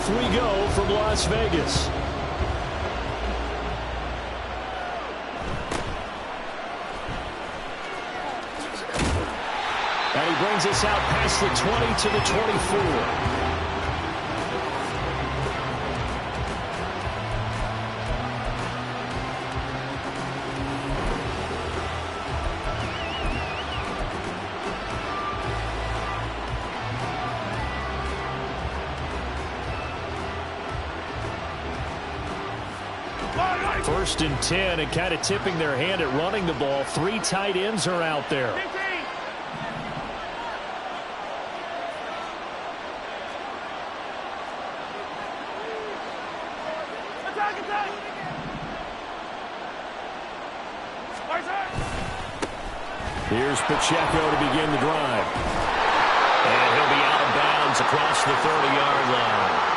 Off we go from Las Vegas. And he brings us out past the 20 to the 24. First and 10, and kind of tipping their hand at running the ball. 3 tight ends are out there. Here's Pacheco to begin the drive. And he'll be out of bounds across the 30-yard line.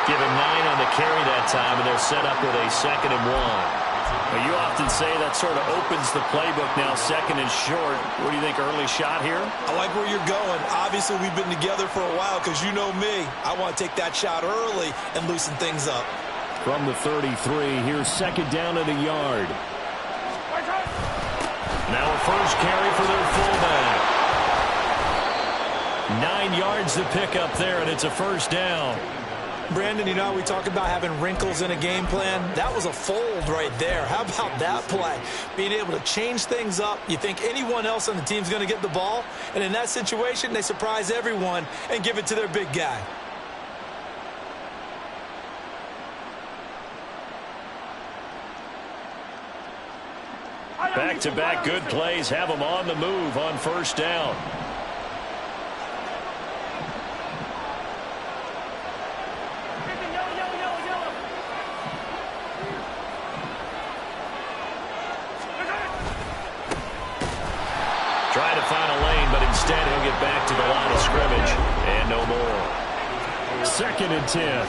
Give him 9 on the carry that time, and they're set up with a 2nd and 1. Well, you often say that sort of opens the playbook now, 2nd and short. What do you think, early shot here? I like where you're going. Obviously, we've been together for a while because you know me. I want to take that shot early and loosen things up. From the 33, here's 2nd down and a yard. Now a first carry for their fullback. 9 yards to pick up there, and it's a first down. Brandon, you know how we talk about having wrinkles in a game plan? That was a fold right there. How about that play? Being able to change things up. You think anyone else on the team's going to get the ball, and in that situation, they surprise everyone and give it to their big guy. Back-to-back good plays have them on the move on first down. Trying to find a lane, but instead he'll get back to the line of scrimmage. And no more. 2nd and 10.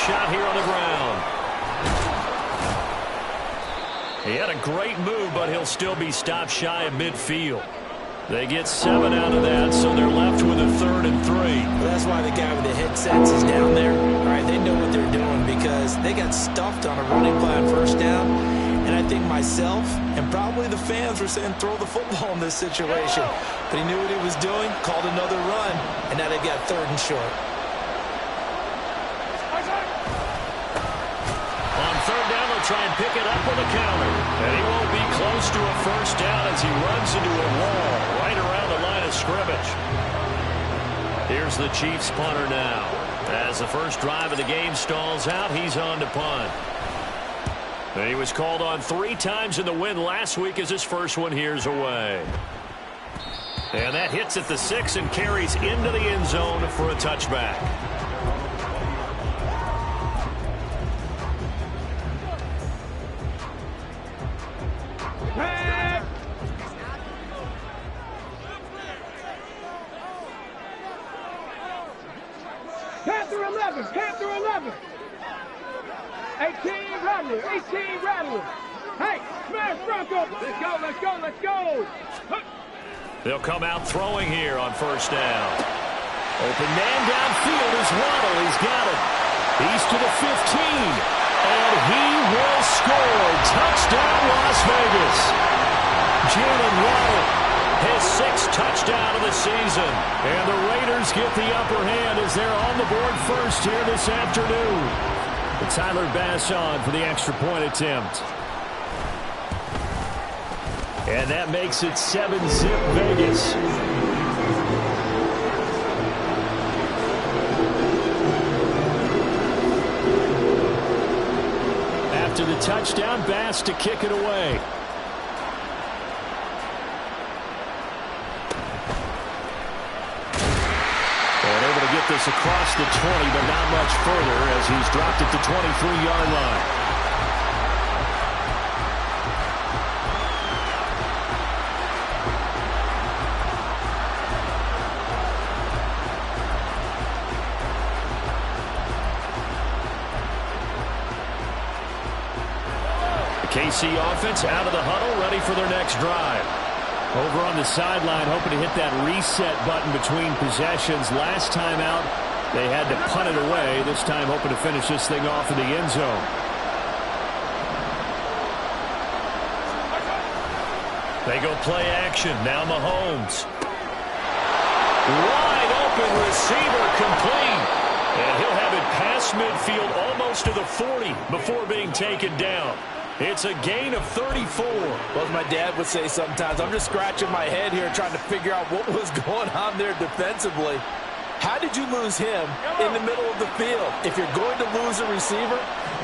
Shot here on the ground. He had a great move, but he'll still be stopped shy of midfield. They get 7 out of that, so they're left with a 3rd and 3. Well, that's why the guy with the headsets is down there. All right, they know what they're doing because they got stuffed on a running play on first down. And I think myself and probably the fans were saying throw the football in this situation. But he knew what he was doing, called another run, and now they've got 3rd and short. Try and pick it up with a counter. And he won't be close to a first down as he runs into a wall right around the line of scrimmage. Here's the Chiefs punter now. As the first drive of the game stalls out, he's on to punt. And he was called on 3 times in the win last week as his first one here's away. And that hits at the 6 and carries into the end zone for a touchback. Panther 11, Panther 11. 18 Rattler, 18 Rattler. Hey, smash Bronco. Let's go, let's go, let's go. They'll come out throwing here on first down. Open man downfield is Waddle. He's got it. He's to the 15. And he will score. Touchdown, Las Vegas. Jalen Waddle. His 6th touchdown of the season. And the Raiders get the upper hand as they're on the board first here this afternoon. And Tyler Bass on for the extra point attempt. And that makes it 7-zip Vegas. After the touchdown, Bass to kick it away. Get this across the 20, but not much further as he's dropped at the 23-yard line. KC offense out of the huddle, ready for their next drive. Over on the sideline, hoping to hit that reset button between possessions. Last time out, they had to punt it away. This time, hoping to finish this thing off in the end zone. They go play action. Now Mahomes. Wide open receiver, complete. And he'll have it past midfield almost to the 40 before being taken down. It's a gain of 34. Well, as my dad would say sometimes, I'm just scratching my head here trying to figure out what was going on there defensively. How did you lose him in the middle of the field? If you're going to lose a receiver,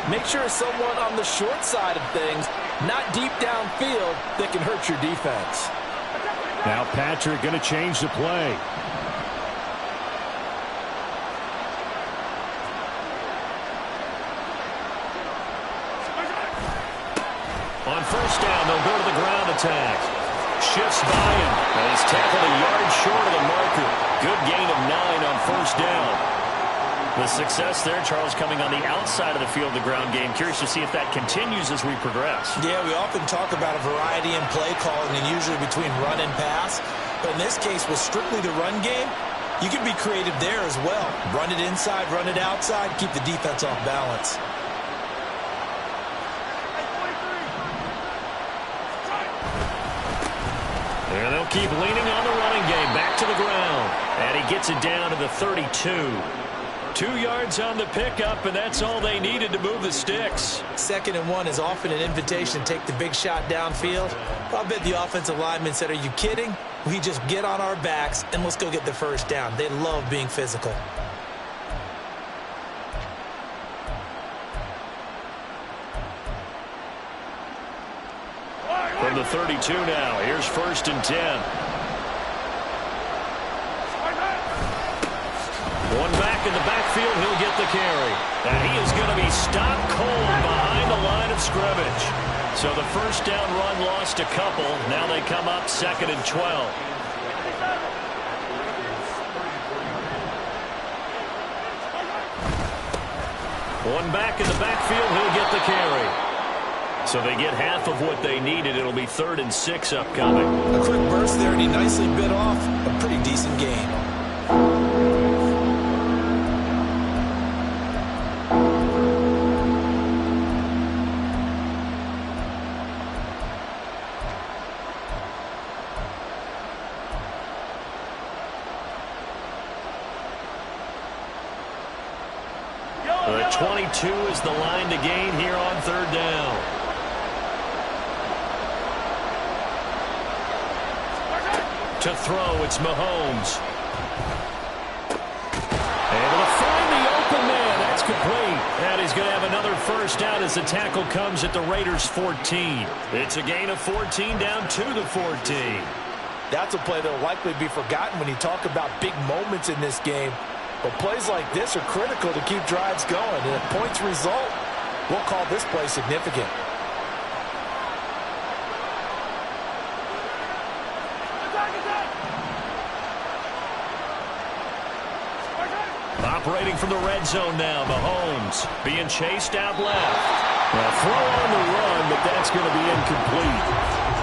make sure it's someone on the short side of things, not deep downfield, that can hurt your defense. Now Patrick going to change the play. On first down, they'll go to the ground attack. Shifts by him, and he's tackled a yard short of the marker. Good gain of 9 on first down. The success there, Charles, coming on the outside of the field, the ground game. Curious to see if that continues as we progress. Yeah, we often talk about a variety in play calling and usually between run and pass. But in this case, with strictly the run game, you can be creative there as well. Run it inside, run it outside, keep the defense off balance. And they'll keep leaning on the running game. Back to the ground. And he gets it down to the 32. 2 yards on the pickup, and that's all they needed to move the sticks. 2nd and 1 is often an invitation to take the big shot downfield. I bet the offensive lineman said, are you kidding? We just get on our backs, and let's go get the first down. They love being physical. From the 32 now, here's 1st and 10. One back in the backfield, he'll get the carry. And he is going to be stopped cold behind the line of scrimmage. So the first down run lost a couple. Now they come up 2nd and 12. One back in the backfield, he'll get the carry. So they get half of what they needed. It'll be 3rd and 6 upcoming. A quick burst there, and he nicely bit off a pretty decent gain. The 22 is the line to gain here on 3rd down. To throw, it's Mahomes. Able to find the open man. That's complete. And he's going to have another first down as the tackle comes at the Raiders' 14. It's a gain of 14 down to the 14. That's a play that will likely be forgotten when you talk about big moments in this game. But plays like this are critical to keep drives going. And if points result, we'll call this play significant. Operating from the red zone now, Mahomes being chased out left. A throw on the run, but that's going to be incomplete.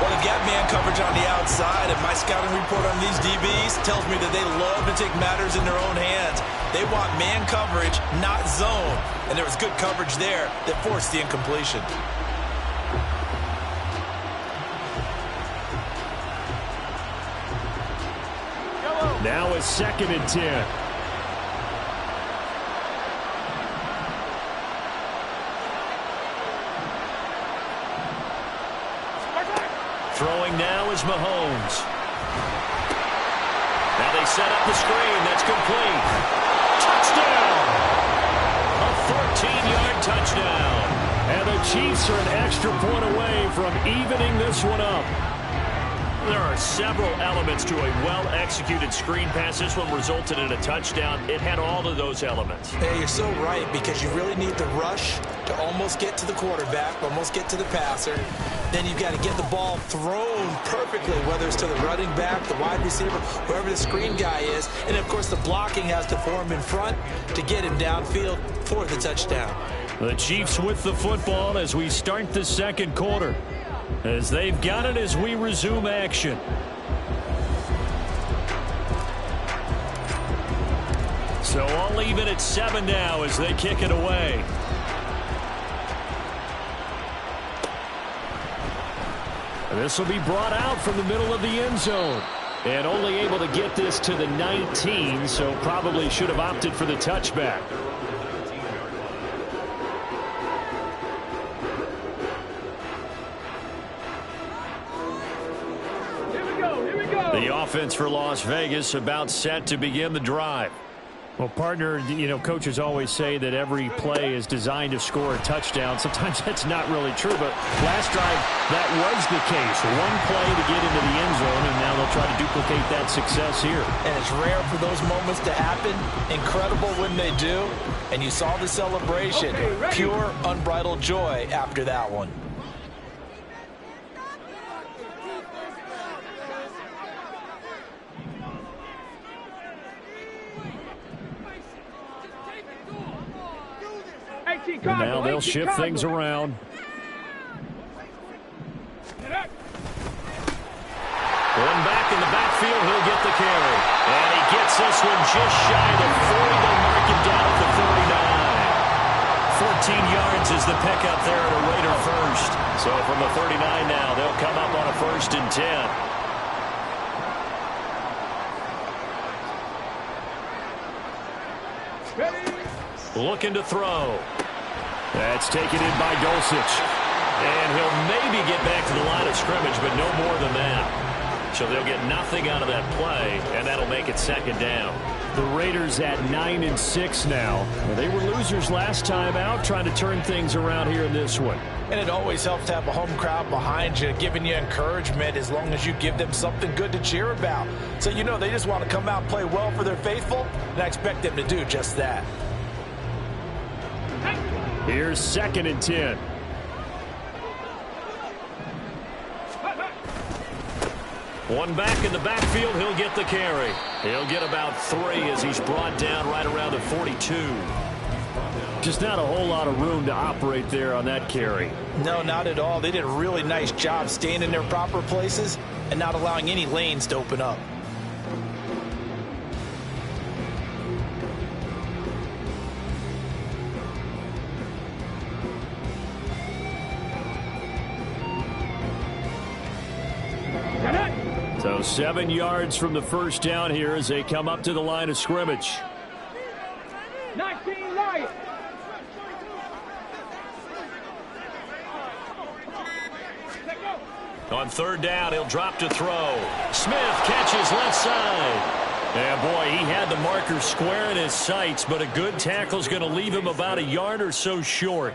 Well, they've got man coverage on the outside, and my scouting report on these DBs tells me that they love to take matters in their own hands. They want man coverage, not zone. And there was good coverage there that forced the incompletion. Now it's 2nd and 10. Throwing now is Mahomes. Now they set up the screen. That's complete. Touchdown! A 14-yard touchdown. And the Chiefs are an extra point away from evening this one up. There are several elements to a well-executed screen pass. This one resulted in a touchdown. It had all of those elements. Hey, you're so right, because you really need the rush to almost get to the quarterback, almost get to the passer. Then you've got to get the ball thrown perfectly, whether it's to the running back, the wide receiver, whoever the screen guy is. And, of course, the blocking has to form in front to get him downfield for the touchdown. The Chiefs with the football as we start the second quarter. As they've got it as we resume action. So all even at 7 now as they kick it away. This will be brought out from the middle of the end zone. And only able to get this to the 19, so probably should have opted for the touchback. Here we go. The offense for Las Vegas about set to begin the drive. Well, partner, you know, coaches always say that every play is designed to score a touchdown. Sometimes that's not really true, but last drive, that was the case. One play to get into the end zone, and now they'll try to duplicate that success here. And it's rare for those moments to happen. Incredible when they do. And you saw the celebration. Pure, unbridled joy after that one. And now they'll shift things around. One back in the backfield, he'll get the carry. And he gets this one just shy of 40. They'll mark him down at the 39. 14 yards is the pickup there at a Raider first. So from the 39 now, they'll come up on a 1st and 10. Looking to throw. That's taken in by Dulcich. And he'll maybe get back to the line of scrimmage, but no more than that. So they'll get nothing out of that play, and that'll make it 2nd down. The Raiders at 9-6 now. They were losers last time out, trying to turn things around here in this one. And it always helps to have a home crowd behind you, giving you encouragement as long as you give them something good to cheer about. So you know they just want to come out and play well for their faithful, and I expect them to do just that. Here's 2nd and 10. One back in the backfield, he'll get the carry. He'll get about 3 as he's brought down right around the 42. Just not a whole lot of room to operate there on that carry. No, not at all. They did a really nice job staying in their proper places and not allowing any lanes to open up. So 7 yards from the 1st down here as they come up to the line of scrimmage. 19 Lions. On 3rd down, he'll drop to throw. Smith catches left side. And boy, he had the marker square in his sights, but a good tackle's going to leave him about a yard or so short.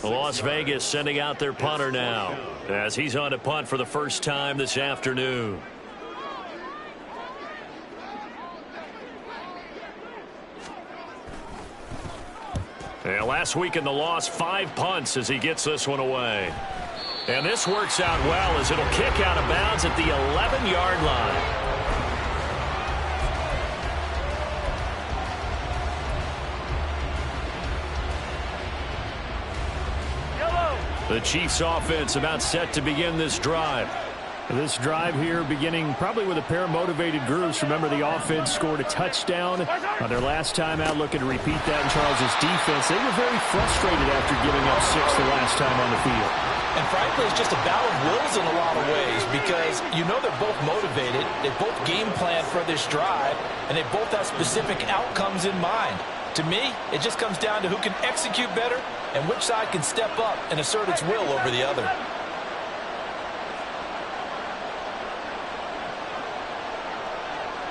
Las Vegas sending out their punter now as he's on to punt for the first time this afternoon. And last week in the loss, 5 punts as he gets this one away. And this works out well as it'll kick out of bounds at the 11-yard line. The Chiefs offense about set to begin this drive. This drive here beginning probably with a pair of motivated groups. Remember, the offense scored a touchdown on their last time out, looking to repeat that in Charles' defense. They were very frustrated after giving up 6 the last time on the field. And frankly, it's just a battle of wills in a lot of ways because you know they're both motivated. They both game plan for this drive, and they both have specific outcomes in mind. To me, it just comes down to who can execute better and which side can step up and assert its will over the other.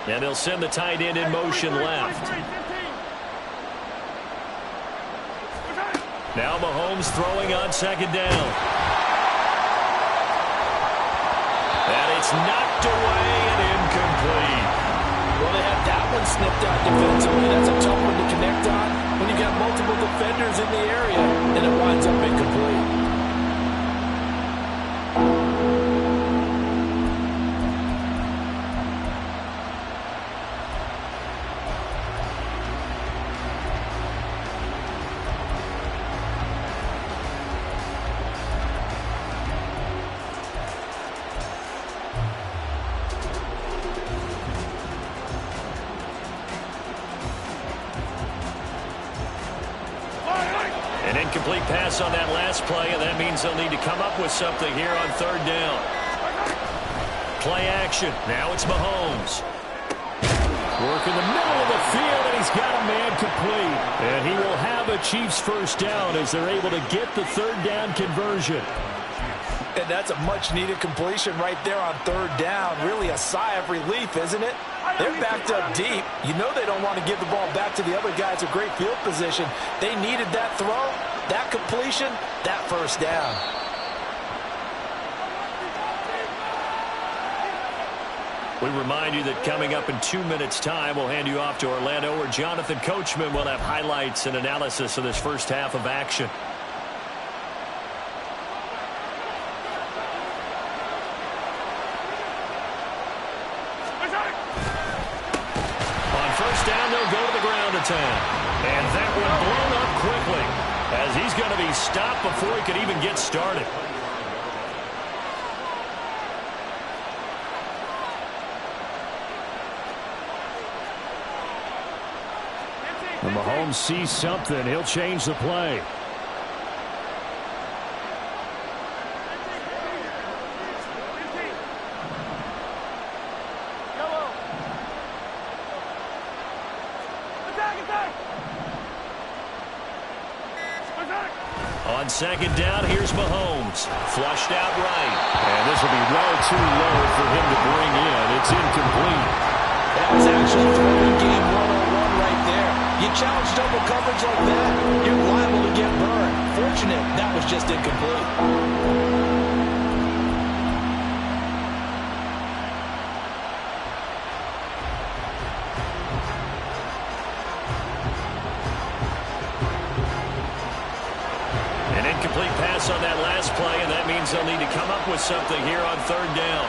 And they'll send the tight end in motion left. Now Mahomes throwing on 2nd down. And it's knocked away and incomplete. Well, they had that one snipped out defensively. That's a tough one to connect on when you've got multiple defenders in the area, and it winds up incomplete. pass on that last play, and that means they'll need to come up with something here on third down. Play action. Now it's Mahomes. Work in the middle of the field, and he's got a man complete. And he will have a Chiefs first down as they're able to get the third down conversion. And that's a much-needed completion right there on third down. Really a sigh of relief, isn't it? They're backed up deep. You know they don't want to give the ball back to the other guy. It's a great field position. They needed that throw, that completion, that first down. We remind you that coming up in 2 minutes' time, we'll hand you off to Orlando, where Jonathan Coachman will have highlights and analysis of this first half of action. On first down, they'll go to the ground attack. And that one blown up quickly, as he's going to be stopped before he could even get started. And Mahomes sees something. He'll change the play. On second down, here's Mahomes. Flushed out right. And this will be well too low for him to bring in. It's incomplete. That was actually throwing game 101 right there. You challenge double coverage like that, you're liable to get burned. Fortunate, that was just incomplete. Incomplete pass on that last play, and that means they'll need to come up with something here on third down.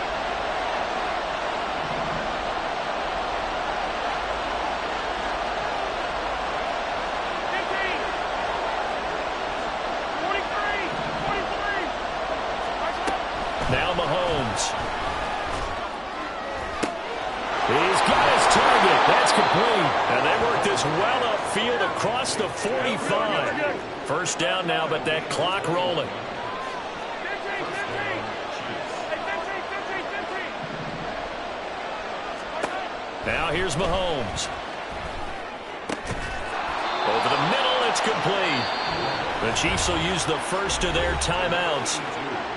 Now Mahomes. He's got his target. That's complete. And they work this well upfield across the 45. First down now, but that clock rolling. Now here's Mahomes. Over the middle, it's complete. The Chiefs will use the first of their timeouts,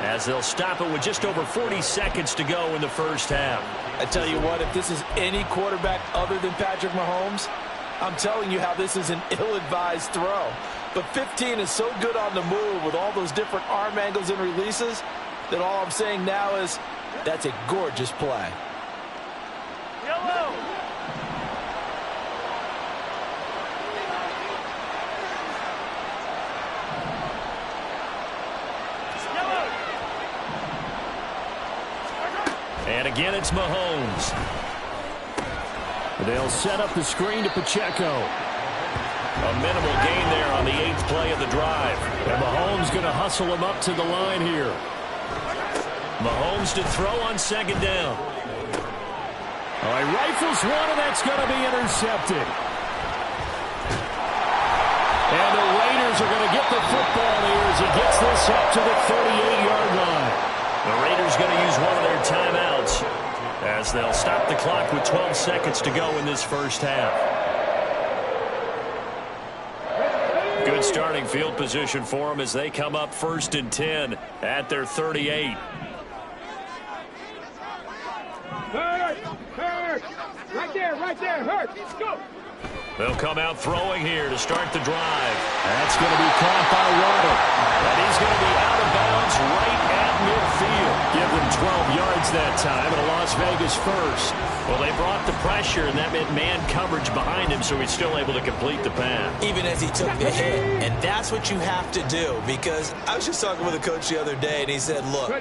as they'll stop it with just over 40 seconds to go in the first half. I tell you what, if this is any quarterback other than Patrick Mahomes, I'm telling you how this is an ill-advised throw. But 15 is so good on the move with all those different arm angles and releases that all I'm saying now is that's a gorgeous play. Yellow. And again, it's Mahomes. They'll set up the screen to Pacheco. A minimal gain there on the 8th play of the drive. And Mahomes going to hustle him up to the line here. Mahomes to throw on second down. All right, rifles one, and that's going to be intercepted. And the Raiders are going to get the football here as he gets this up to the 38-yard line. The Raiders going to use one of their timeouts as they'll stop the clock with 12 seconds to go in this first half. Good starting field position for them as they come up 1st and 10 at their 38. Hurt. Right there, Hurt. Go. They'll come out throwing here to start the drive. That's going to be caught by Waddle. And he's going to be out of bounds right at midfield. Give them 12 yards that time and a Las Vegas first. Well, they brought the pressure, and that meant man coverage behind him, so he's still able to complete the pass. Even as he took the hit. And that's what you have to do, because I was just talking with a coach the other day, and he said, look,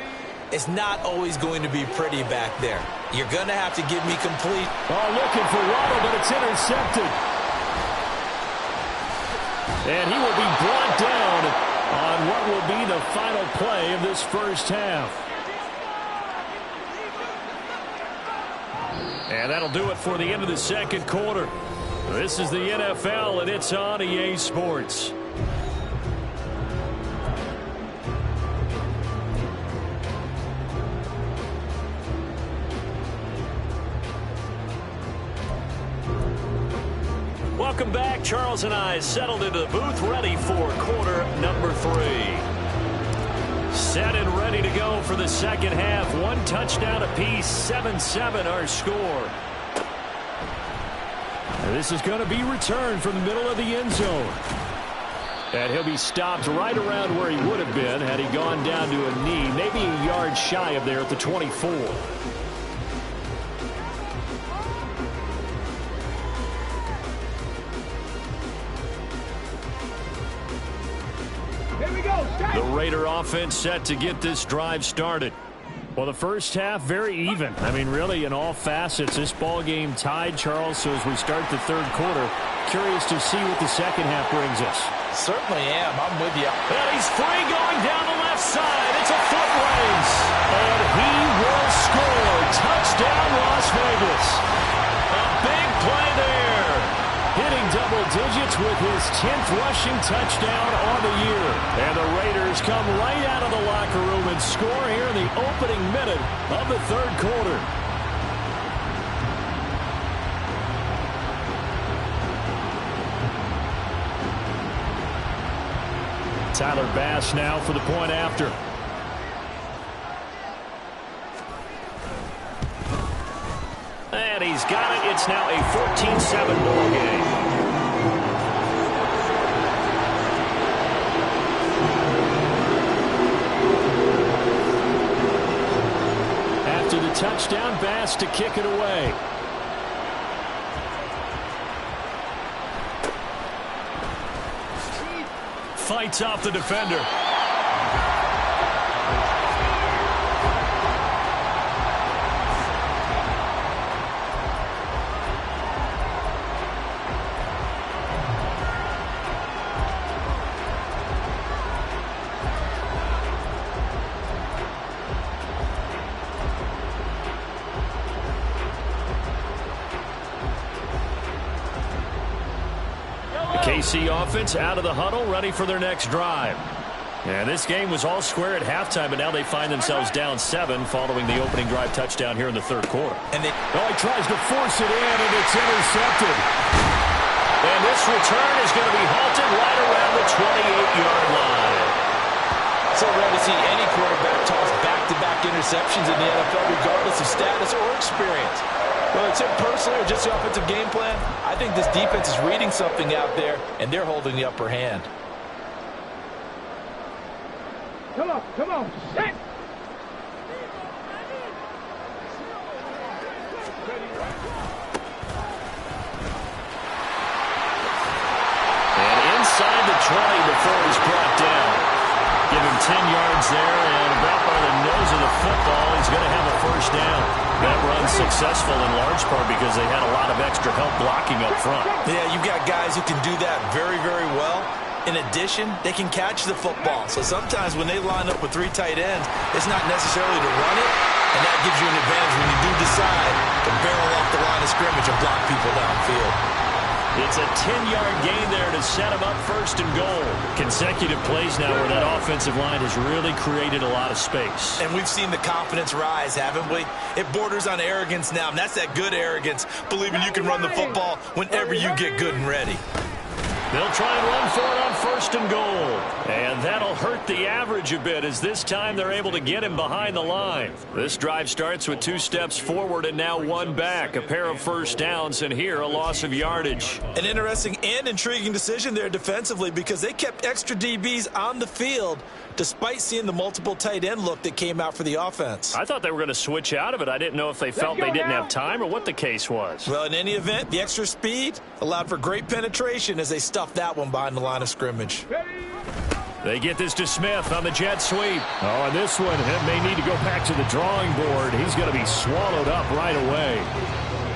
it's not always going to be pretty back there. You're going to have to give me complete. Oh, looking for Waddle, but it's intercepted. And he will be brought down on what will be the final play of this first half. And that'll do it for the end of the second quarter. This is the NFL, and it's on EA Sports. Welcome back. Charles and I settled into the booth, ready for quarter number 3. Set and ready to go for the second half. 1 touchdown apiece, 7-7 our score. And this is going to be returned from the middle of the end zone. And he'll be stopped right around where he would have been had he gone down to a knee, maybe a yard shy of there at the 24. The Raider offense set to get this drive started. Well, the first half, very even. I mean, really, in all facets, this ball game tied, Charles. So as we start the third quarter, curious to see what the second half brings us. Certainly am. I'm with you. And he's free going down the left side. It's a foot race. And he will score. Touchdown, Las Vegas. A big play there. Hitting double digits with his 10th rushing touchdown on the year. And the Raiders come right out of the locker room and score here in the opening minute of the third quarter. Tyler Bass now for the point after. And he's got it. It's now a 14-7 ball game. After the touchdown, Bass to kick it away. Fights off the defender. KC offense out of the huddle, ready for their next drive. And this game was all square at halftime, but now they find themselves down 7 following the opening drive touchdown here in the third quarter. And he tries to force it in, and it's intercepted. And this return is going to be halted right around the 28-yard line. So rare to see any quarterback toss back-to-back interceptions in the NFL, regardless of status or experience. Whether it's him personally or just the offensive game plan, I think this defense is reading something out there, and they're holding the upper hand. Come on, set! And inside the 20 before he's brought down. Give him 10 yards there, and about by the nose of the football, he's going to have a first down. That run successful in large part because they had a lot of extra help blocking up front. Yeah, you've got guys who can do that very, very well. In addition, they can catch the football. So sometimes when they line up with 3 tight ends, it's not necessarily to run it, and that gives you an advantage when you do decide to barrel off the line of scrimmage and block people downfield. It's a 10-yard gain there to set him up first and goal. Consecutive plays now where that offensive line has really created a lot of space. And we've seen the confidence rise, haven't we? It borders on arrogance now, and that's that good arrogance, believing you can run the football whenever you get good and ready. They'll try and run for it on first and goal. And that'll hurt the average a bit as this time they're able to get him behind the line. This drive starts with 2 steps forward and now 1 back. A pair of first downs, and here a loss of yardage. An interesting and intriguing decision there defensively because they kept extra DBs on the field despite seeing the multiple tight end look that came out for the offense. I thought they were going to switch out of it. I didn't know if they felt they didn't have time or what the case was. Well, in any event, the extra speed allowed for great penetration as they stuffed that one behind the line of scrimmage. They get this to Smith on the jet sweep. Oh, and this one may need to go back to the drawing board. He's going to be swallowed up right away.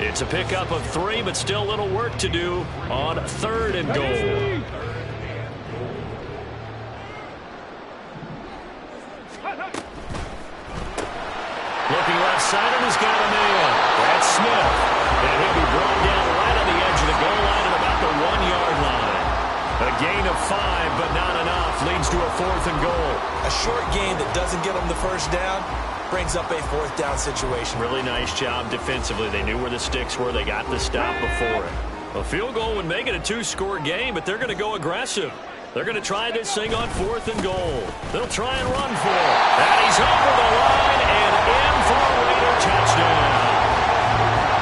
It's a pickup of 3, but still a little work to do on third and goal. Looking left side, and he's got a man. That's Smith. And he'll be brought down right on the edge of the goal line at about the 1-yard line. A gain of 5, but not enough. Leads to a 4th and goal. A short gain that doesn't get them the first down brings up a 4th down situation. Really nice job defensively. They knew where the sticks were. They got the stop before it. A field goal would make it a two-score game, but they're going to go aggressive. They're going to try this thing on 4th and goal. They'll try and run for it. And he's over the line and in for a Raider touchdown.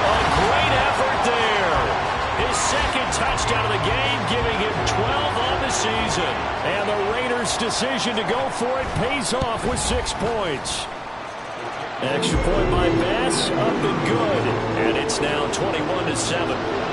A great effort there. His second touchdown of the game, giving him 12 on the season. And the Raiders' decision to go for it pays off with 6 points. Extra point by Bass, up and good. And it's now 21-7.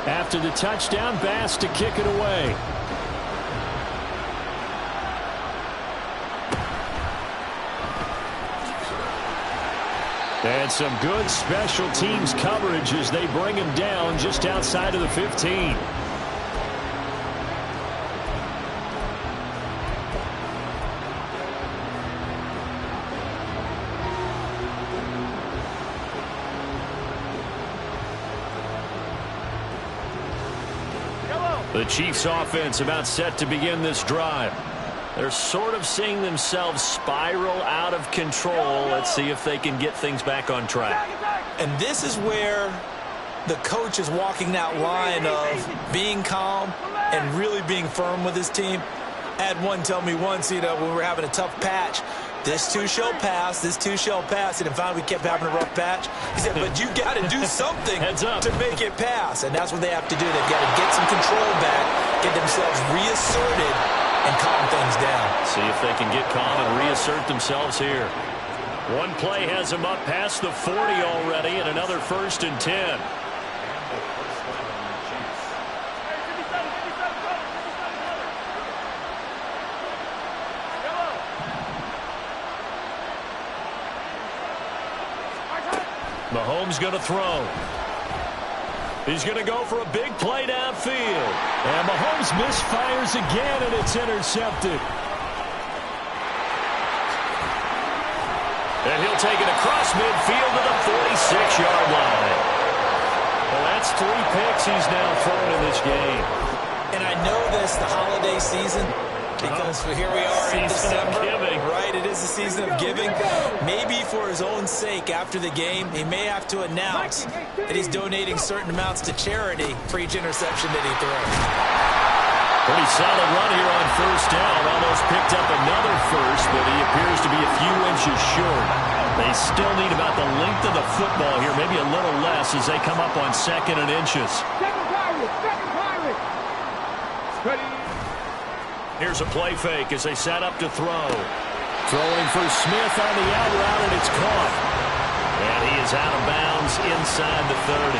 After the touchdown, Bass to kick it away. And some good special teams coverage as they bring him down just outside of the 15. The Chiefs offense about set to begin this drive. They're sort of seeing themselves spiral out of control. Let's see if they can get things back on track. And this is where the coach is walking that line of being calm and really being firm with his team. I had one tell me once, when we were having a tough patch, this too shall pass, this too shall pass. And finally we kept having a rough patch. He said, but you got to do something to make it pass. And that's what they have to do. They've got to get some control back, get themselves reasserted, and calm things down. See if they can get calm and reassert themselves here. One play has them up past the 40 already, and another 1st and 10. Mahomes going to throw. He's going to go for a big play downfield. And Mahomes misfires again, and it's intercepted. And he'll take it across midfield to the 46-yard line. Well, that's 3 picks he's now thrown in this game. And I know this, the holiday season, because here we are in December, right? It is the season of giving. Maybe for his own sake, after the game, he may have to announce that he's donating certain amounts to charity for each interception that he throws. Pretty solid run here on 1st down. Almost picked up another first, but he appears to be a few inches short. They still need about the length of the football here, maybe a little less as they come up on 2nd and inches. Second pirate. Ready. Here's a play fake as they set up to throw. Throwing for Smith on the out route, and it's caught. And he is out of bounds inside the 30.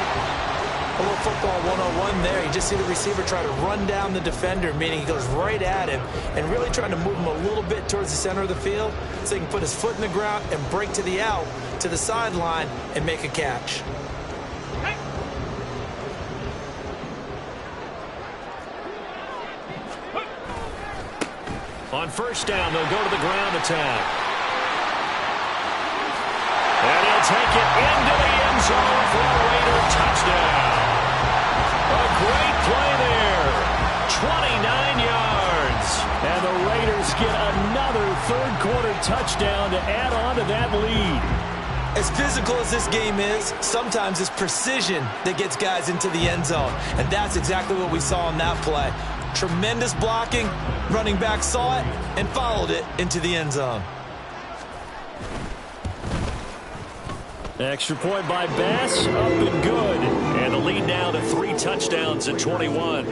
A little football 101 there. You just see the receiver try to run down the defender, meaning he goes right at him and really trying to move him a little bit towards the center of the field so he can put his foot in the ground and break to the out, to the sideline, and make a catch. On 1st down, they'll go to the ground attack. And he'll take it into the end zone for a Raider touchdown. A great play there. 29 yards. And the Raiders get another 3rd quarter touchdown to add on to that lead. As physical as this game is, sometimes it's precision that gets guys into the end zone. And that's exactly what we saw on that play. Tremendous blocking, running back saw it and followed it into the end zone. Extra point by Bass, up and good. And the lead now to 3 touchdowns at 21.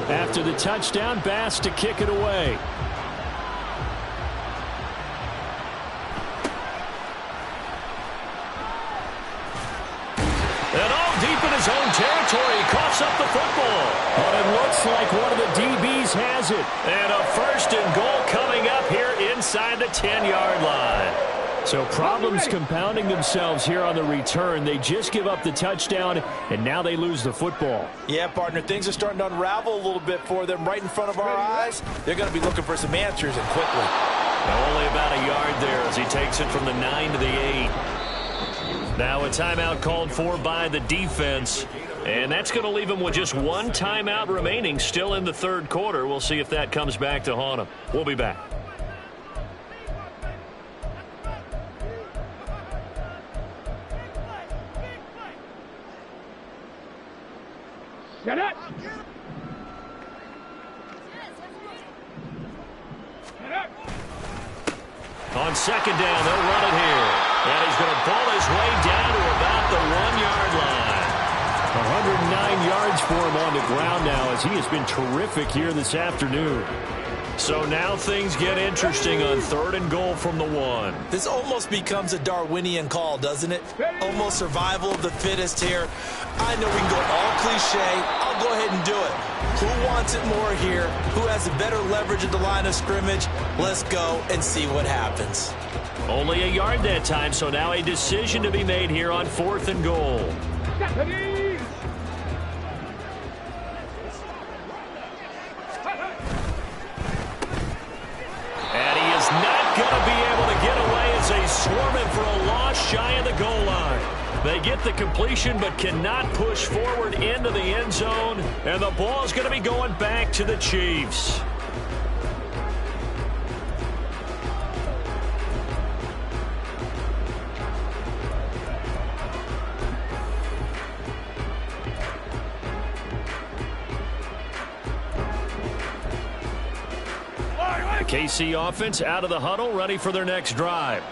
After the touchdown, Bass to kick it away. His own territory, coughs up the football. But it looks like one of the DBs has it. And a 1st and goal coming up here inside the 10-yard line. So problems compounding themselves here on the return. They just give up the touchdown, and now they lose the football. Yeah, partner, things are starting to unravel a little bit for them right in front of our eyes. They're going to be looking for some answers, and quickly. Now only about a yard there as he takes it from the 9 to the 8. Now a timeout called for by the defense, and that's going to leave him with just one timeout remaining still in the third quarter. We'll see if that comes back to haunt him. We'll be back. Shut up! Shut up! On second down, they'll run it here. And he's going to pull his way down to about the 1-yard line. 109 yards for him on the ground now as he has been terrific here this afternoon. So now things get interesting on 3rd and goal from the 1. This almost becomes a Darwinian call, doesn't it? Almost survival of the fittest here. I know we can go all cliche. I'll go ahead and do it. Who wants it more here? Who has a better leverage at the line of scrimmage? Let's go and see what happens. Only a yard that time, so now a decision to be made here on 4th and goal. And he is not going to be able to get away as they swarm him for a loss shy of the goal line. They get the completion but cannot push forward into the end zone, and the ball is going to be going back to the Chiefs. KC offense out of the huddle, ready for their next drive.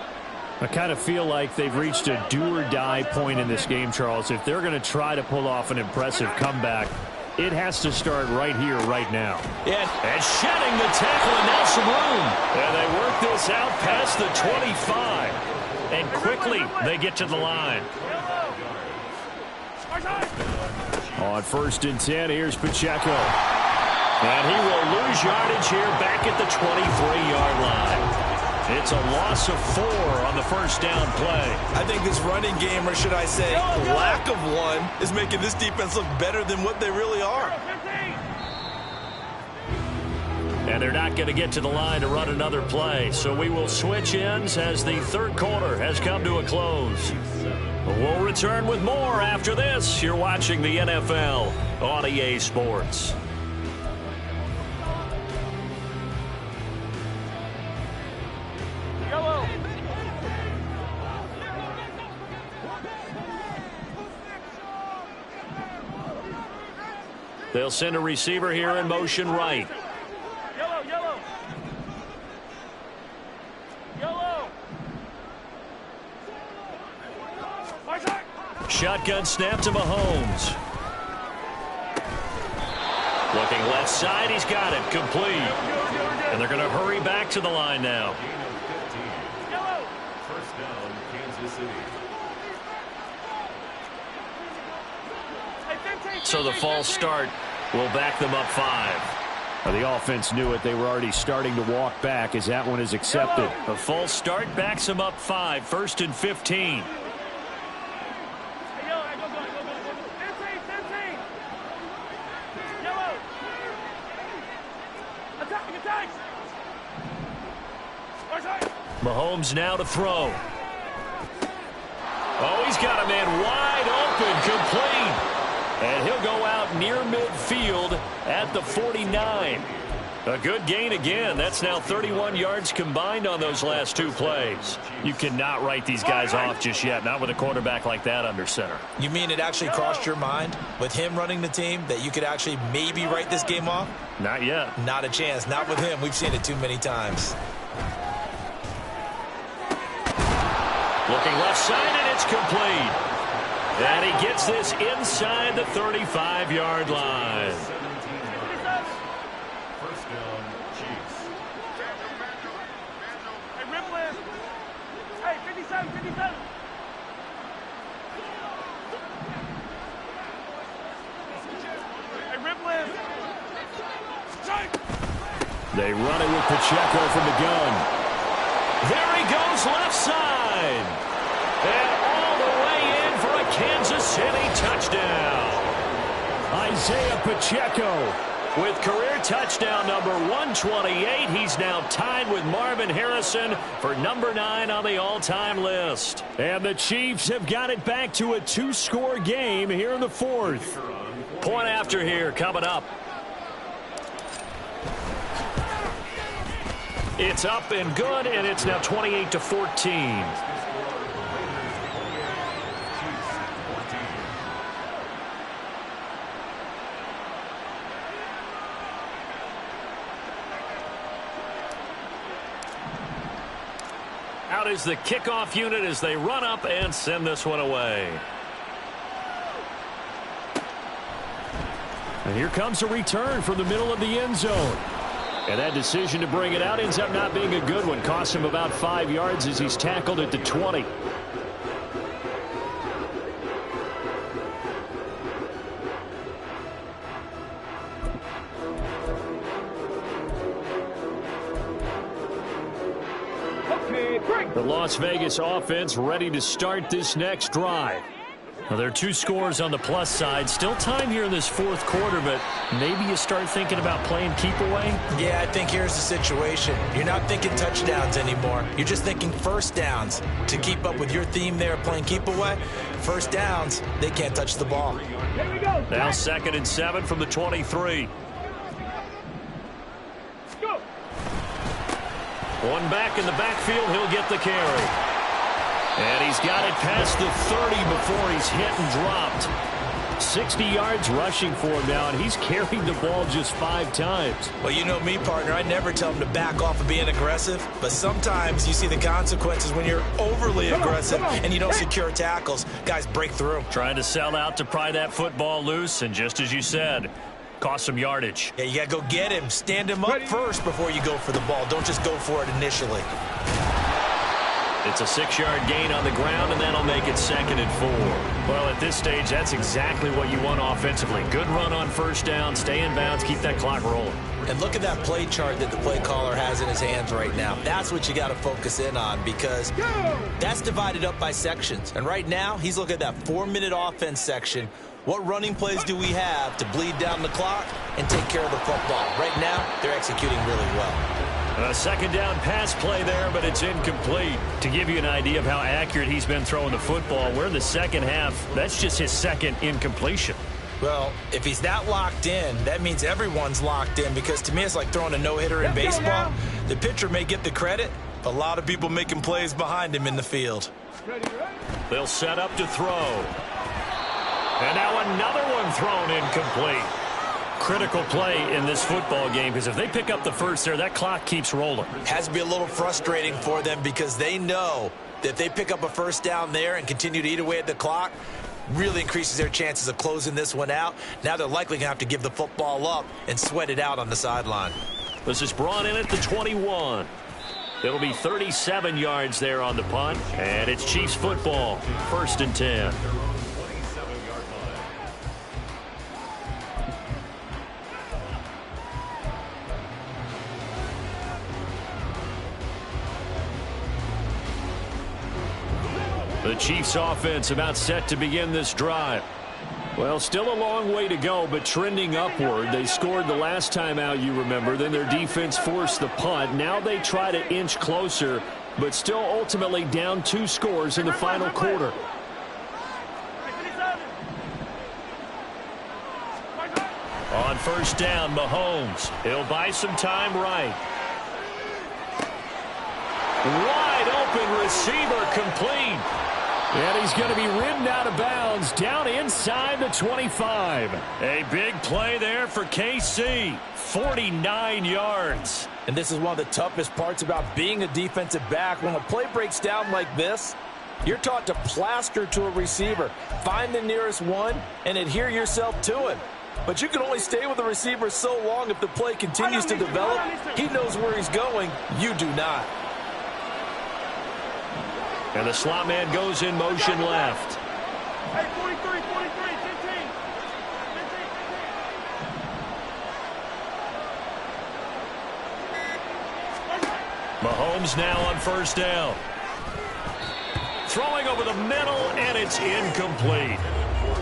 I kind of feel like they've reached a do-or-die point in this game, Charles. If they're going to try to pull off an impressive comeback, it has to start right here, right now. Yeah. And shedding the tackle, and now some room. And they work this out past the 25. And quickly, they get to the line. On 1st and 10, here's Pacheco. And he will lose yardage here back at the 23-yard line. It's a loss of 4 on the first down play. I think this running game, or should I say lack of one, is making this defense look better than what they really are. And they're not going to get to the line to run another play. So we will switch ends as the third quarter has come to a close. We'll return with more after this. You're watching the NFL on EA Sports. They'll send a receiver here in motion right. Yellow. Shotgun snap to Mahomes. Looking left side, he's got it, complete. And they're going to hurry back to the line now. First down, Kansas City. So the false start will back them up 5. Well, the offense knew it. They were already starting to walk back as that one is accepted. A false start backs them up 5. 1st and 15. Mahomes now to throw. Oh, he's got a man wide open, complete. And he'll go out near midfield at the 49. A good gain again. That's now 31 yards combined on those last 2 plays. You cannot write these guys off just yet, not with a quarterback like that under center. You mean it actually crossed your mind with him running the team that you could actually maybe write this game off? Not yet. Not a chance. Not with him. We've seen it too many times. Looking left side, and it's complete. And he gets this inside the 35-yard line. First down, Chiefs. Hey, Ripley. Hey, 57. Hey, Ripley. They run it with Pacheco from the gun. There he goes left side. line. And all the way in for a Kansas City touchdown. Isaiah Pacheco with career touchdown number 128. He's now tied with Marvin Harrison for number 9 on the all-time list. And the Chiefs have got it back to a 2-score game here in the 4th. Point after here coming up. It's up and good, and it's now 28-14. Out is the kickoff unit as they run up and send this one away. And here comes a return from the middle of the end zone. And that decision to bring it out ends up not being a good one. Cost him about 5 yards as he's tackled at the 20. The Las Vegas offense ready to start this next drive. Well, there are 2 scores on the plus side. Still time here in this 4th quarter, but maybe you start thinking about playing keep away? Yeah, I think here's the situation. You're not thinking touchdowns anymore. You're just thinking first downs. To keep up with your theme there, playing keep away, first downs, they can't touch the ball. Now 2nd and 7 from the 23. One back in the backfield, he'll get the carry. And he's got it past the 30 before he's hit and dropped. 60 yards rushing for him now, and he's carried the ball just 5 times. Well, you know me, partner. I never tell him to back off of being aggressive, but sometimes you see the consequences when you're overly aggressive and you don't secure tackles. Guys break through. Trying to sell out to pry that football loose, and just as you said, cost some yardage. Yeah, you got to go get him. Stand him up first before you go for the ball. Don't just go for it initially. It's a 6-yard gain on the ground, and that'll make it 2nd and 4. Well, at this stage, that's exactly what you want offensively. Good run on first down, stay in bounds, keep that clock rolling. And look at that play chart that the play caller has in his hands right now. That's what you got to focus in on, because that's divided up by sections. And right now, he's looking at that 4-minute offense section. What running plays do we have to bleed down the clock and take care of the football? Right now, they're executing really well. A 2nd down pass play there, but it's incomplete. To give you an idea of how accurate he's been throwing the football, we're in the second half. That's just his 2nd incompletion. Well, if he's that locked in, that means everyone's locked in, because to me it's like throwing a no-hitter in baseball. The pitcher may get the credit, but a lot of people making plays behind him in the field. They'll set up to throw. And now another one thrown incomplete. Critical play in this football game, because if they pick up the first there, that clock keeps rolling. Has to be a little frustrating for them, because they know that if they pick up a first down there and continue to eat away at the clock, really increases their chances of closing this one out. Now they're likely going to have to give the football up and sweat it out on the sideline. This is brought in at the 21. It'll be 37 yards there on the punt, and it's Chiefs football, 1st and 10. The Chiefs offense about set to begin this drive. Well, still a long way to go, but trending upward. They scored the last time out, you remember. Then their defense forced the punt. Now they try to inch closer, but still ultimately down 2 scores in the final quarter. On first down, Mahomes. He'll buy some time right. Wide open receiver, complete. And he's going to be ridden out of bounds down inside the 25. A big play there for KC. 49 yards. And this is one of the toughest parts about being a defensive back. When a play breaks down like this, you're taught to plaster to a receiver. Find the nearest one and adhere yourself to it. But you can only stay with the receiver so long if the play continues to develop. He knows where he's going. You do not. And the slot man goes in motion left. Hey, 43, 15. Mahomes now on first down. throwing over the middle, and it's incomplete.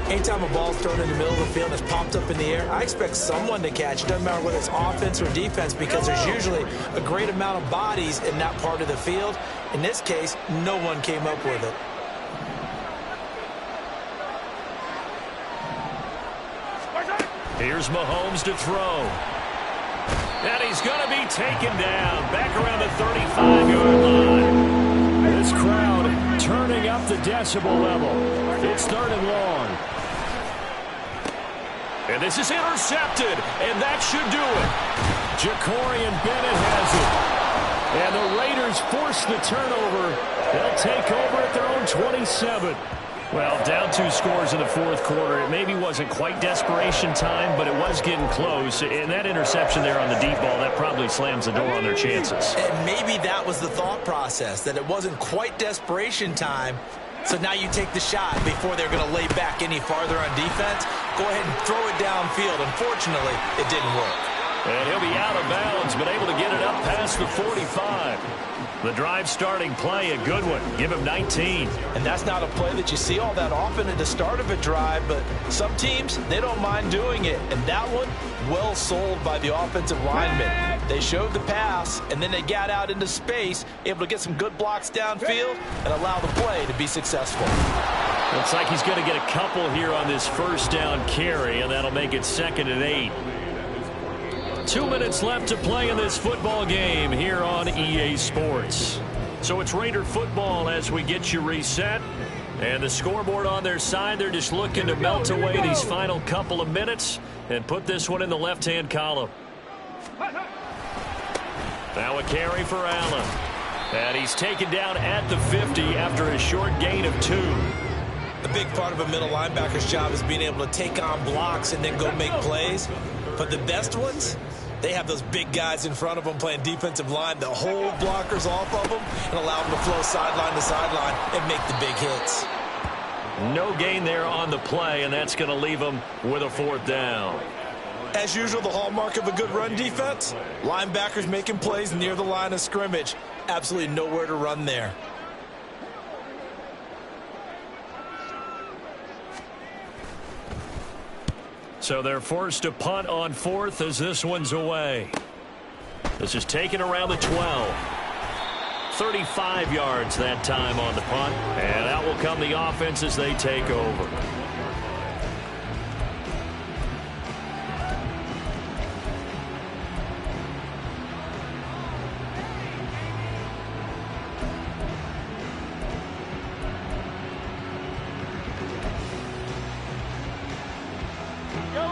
Anytime a ball's thrown in the middle of the field and it's popped up in the air, I expect someone to catch it. Doesn't matter whether it's offense or defense, because there's usually a great amount of bodies in that part of the field. In this case, no one came up with it. Here's Mahomes to throw. And he's going to be taken down back around the 35-yard line. This crowd turning up the decibel level. It's 3rd and long. And this is intercepted, and that should do it. Jacorian Bennett has it. And the Raiders force the turnover. They'll take over at their own 27. Well, down 2 scores in the 4th quarter. It maybe wasn't quite desperation time, but it was getting close. And that interception there on the deep ball, that probably slams the door on their chances. And maybe that was the thought process, that it wasn't quite desperation time. So now you take the shot before they're going to lay back any farther on defense. Go ahead and throw it downfield. Unfortunately, it didn't work. And he'll be out of bounds, but able to get it up past the 45. The drive starting play, a good one. Give him 19. And that's not a play that you see all that often at the start of a drive, but some teams, they don't mind doing it. And that one, well sold by the offensive lineman. They showed the pass, and then they got out into space, able to get some good blocks downfield and allow the play to be successful. Looks like he's going to get a couple here on this first down carry, and that'll make it 2nd and 8. 2 minutes left to play in this football game here on EA Sports. So it's Raider football as we get you reset. And the scoreboard on their side, they're just looking to melt away these final couple of minutes and put this one in the left-hand column. Now a carry for Allen. And he's taken down at the 50 after a short gain of 2. A big part of a middle linebacker's job is being able to take on blocks and then go make plays. But the best ones, they have those big guys in front of them playing defensive line that hold blockers off of them and allow them to flow sideline to sideline and make the big hits. No gain there on the play, and that's going to leave them with a 4th down. As usual, the hallmark of a good run defense, linebackers making plays near the line of scrimmage. Absolutely nowhere to run there. So they're forced to punt on 4th as this one's away. This is taken around the 12. 35 yards that time on the punt. And out will come the offense as they take over.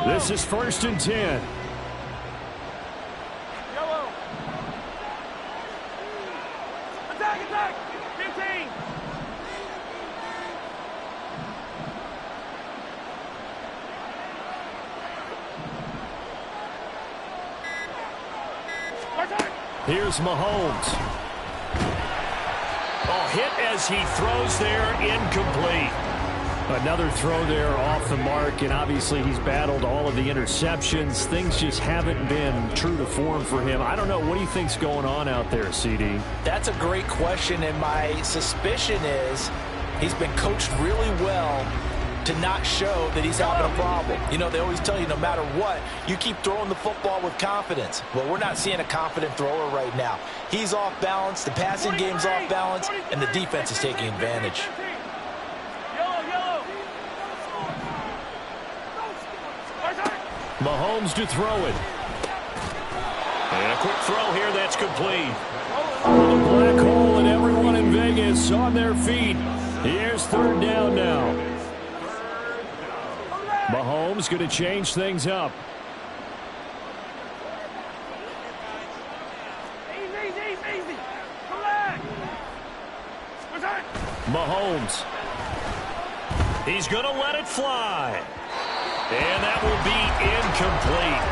This is 1st and 10. Yellow. Attack, attack. 15. Here's Mahomes. Oh, hit as he throws there, incomplete. Another throw there off the mark, and obviously he's battled all of the interceptions. Things just haven't been true to form for him. I don't know. What do you think's going on out there, CD? That's a great question, and my suspicion is he's been coached really well to not show that he's having a problem. You know, they always tell you no matter what, you keep throwing the football with confidence. Well, we're not seeing a confident thrower right now. He's off balance, the passing game's off balance, and the defense is taking advantage. Mahomes to throw it. And a quick throw here that's complete. The black hole and everyone in Vegas on their feet. Here's 3rd down now. Mahomes going to change things up. Easy. Relax. Mahomes. He's going to let it fly. And that will be incomplete.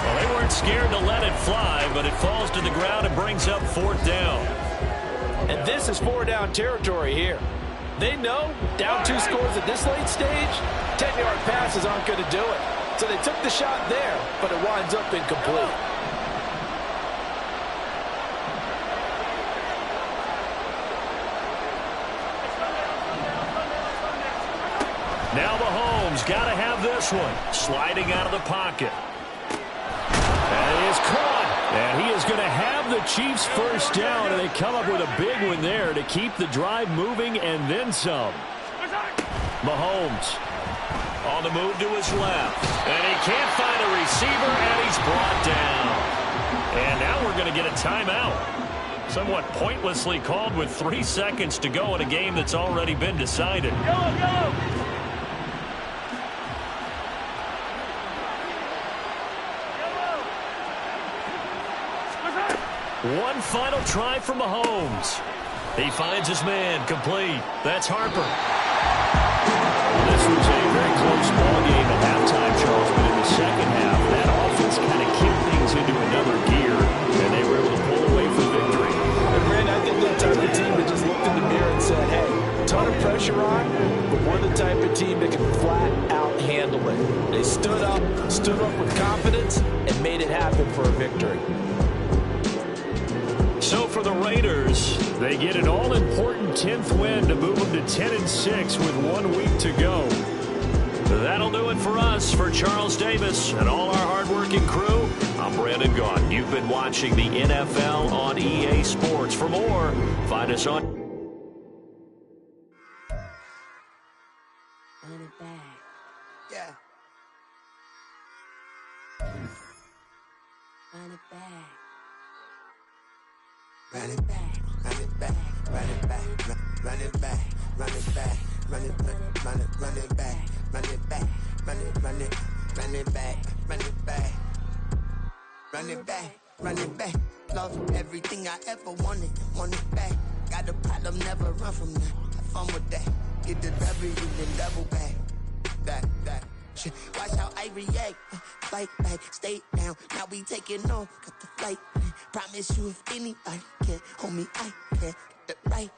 Well, they weren't scared to let it fly, but it falls to the ground and brings up 4th down. And this is 4-down territory here. They know down 2 scores at this late stage, 10-yard passes aren't going to do it. So they took the shot there, but it winds up incomplete. Now Mahomes got to have this one. Sliding out of the pocket. And he is caught. And he is going to have the Chiefs first down, and they come up with a big one there to keep the drive moving and then some. Mahomes on the move to his left. And he can't find a receiver, and he's brought down. And now we're going to get a timeout. Somewhat pointlessly called with 3 seconds to go in a game that's already been decided. Go! One final try from Mahomes. He finds his man, complete. That's Harper. This was a very close ball game at halftime, Charles, but in the second half, that offense kind of kicked things into another gear, and they were able to pull away for victory. And Brandon, I think they're the type of team that just looked in the mirror and said, hey, ton of pressure on, but we're the type of team that can flat out handle it. They stood up with confidence, and made it happen for a victory. So for the Raiders, they get an all-important 10th win to move them to 10-6 with 1 week to go. That'll do it for us. For Charles Davis and all our hard-working crew, I'm Brandon Gaudin. You've been watching the NFL on EA Sports. For more, find us on... Run it back. Yeah. Run it back. Run it back, run it back, run it back, run it back, run it back, run it back, run it back, run it back, run it back, run it back, run it back, run it back. Lost everything I ever wanted it back. Got a problem, never run from that. Have fun with that. Get the W, then double back. That. Watch how I react. Fight back, stay down. Now we taking off. Got the flight. Promise you if anybody can hold me, I can. Get it right.